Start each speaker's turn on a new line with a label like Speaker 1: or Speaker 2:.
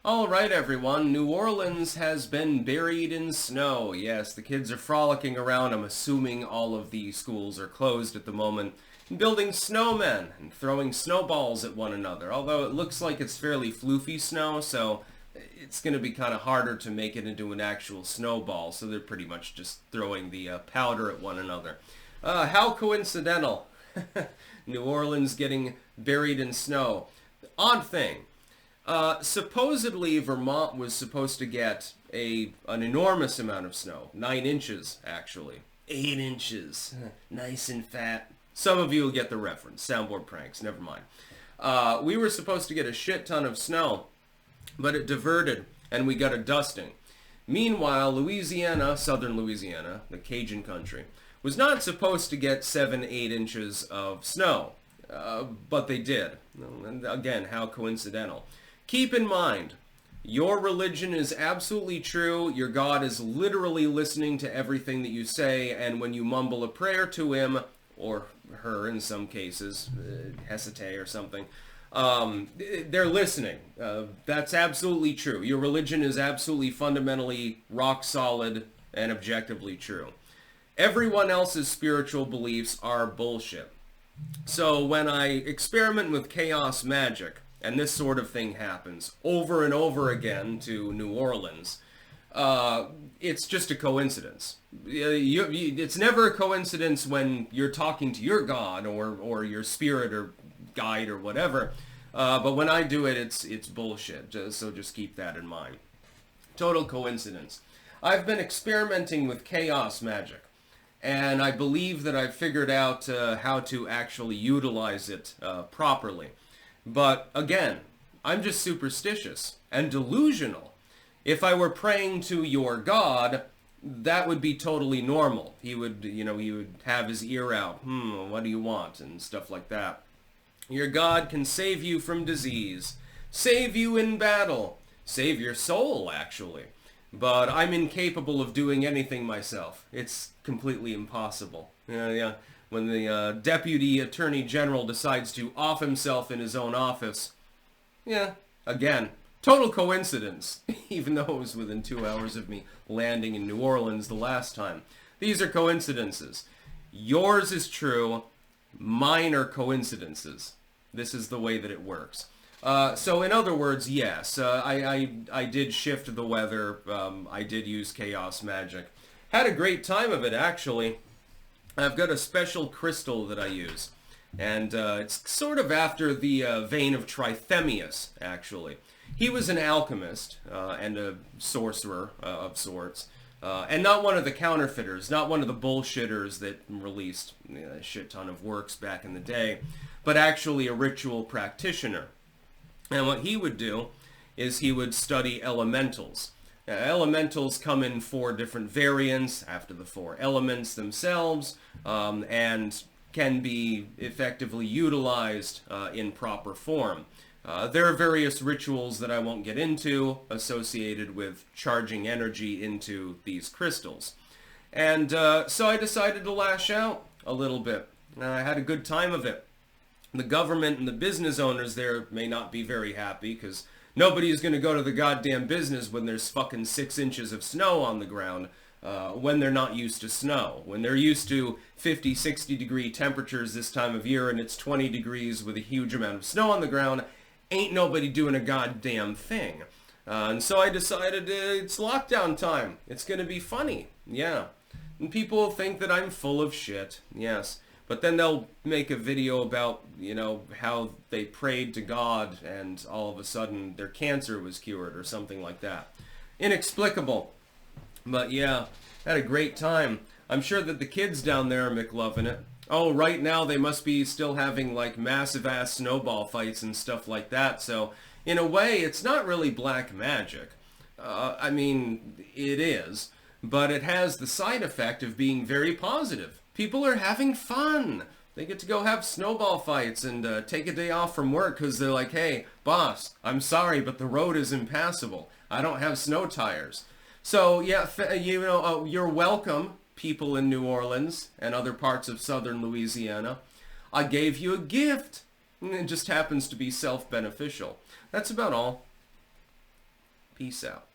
Speaker 1: All right, everyone. New Orleans has been buried in snow. Yes, the kids are frolicking around. I'm assuming all of the schools are closed at the moment. And building snowmen and throwing snowballs at one another. Although it looks like it's fairly floofy snow, so it's going to be kind of harder to make it into an actual snowball. So they're pretty much just throwing the powder at one another. How coincidental. New Orleans getting buried in snow. Odd thing. Supposedly Vermont was supposed to get an enormous amount of snow. 9 inches, actually. 8 inches. Nice and fat. Some of you will get the reference. Soundboard pranks, never mind. We were supposed to get a shit ton of snow, but it diverted, and we got a dusting. Meanwhile, Louisiana, southern Louisiana, the Cajun country, was not supposed to get 7-8 inches of snow, but they did. And again, how coincidental. Keep in mind, your religion is absolutely true. Your God is literally listening to everything that you say, and when you mumble a prayer to him, or her in some cases, hesitate or something, they're listening. That's absolutely true. Your religion is absolutely fundamentally rock solid and objectively true. Everyone else's spiritual beliefs are bullshit. So when I experiment with chaos magic, and this sort of thing happens over and over again to New Orleans, it's just a coincidence. It's never a coincidence when you're talking to your God or your spirit or guide or whatever. But when I do it, it's bullshit. So just keep that in mind. Total coincidence. I've been experimenting with chaos magic, and I believe that I've figured out how to actually utilize it properly. But again, I'm just superstitious and delusional. If I were praying to your God, that would be totally normal. He would have his ear out. What do you want? And stuff like that. Your God can save you from disease, save you in battle, save your soul, actually. But I'm incapable of doing anything myself. It's completely impossible. Yeah. When the Deputy Attorney General decides to off himself in his own office, again, total coincidence, even though it was within 2 hours of me landing in New Orleans the last time. These are coincidences. Yours is true. Mine are coincidences. This is the way that it works. So in other words, yes, I did shift the weather. I did use chaos magic. Had a great time of it, actually. I've got a special crystal that I use. And it's sort of after the vein of Trithemius, actually. He was an alchemist and a sorcerer of sorts. And not one of the counterfeiters, not one of the bullshitters that released a shit ton of works back in the day, but actually a ritual practitioner. And what he would do is he would study elementals. Elementals come in 4 different variants after the 4 elements themselves, and can be effectively utilized in proper form. There are various rituals that I won't get into associated with charging energy into these crystals. And so I decided to lash out a little bit. I had a good time of it. The government and the business owners there may not be very happy because nobody's going to go to the goddamn business when there's fucking 6 inches of snow on the ground, when they're not used to snow. When they're used to 50, 60 degree temperatures this time of year and it's 20 degrees with a huge amount of snow on the ground, ain't nobody doing a goddamn thing. And so I decided it's lockdown time. It's going to be funny. Yeah. And people think that I'm full of shit. Yes. But then they'll make a video about, how they prayed to God and all of a sudden their cancer was cured or something like that. Inexplicable. But yeah, had a great time. I'm sure that the kids down there are McLovin' it. Oh, right now they must be still having like massive ass snowball fights and stuff like that. So in a way, it's not really black magic. I mean, it is, but it has the side effect of being very positive. People are having fun. They get to go have snowball fights and take a day off from work because they're like, hey, boss, I'm sorry, but the road is impassable. I don't have snow tires. So, yeah, you're welcome, people in New Orleans and other parts of southern Louisiana. I gave you a gift. It just happens to be self-beneficial. That's about all. Peace out.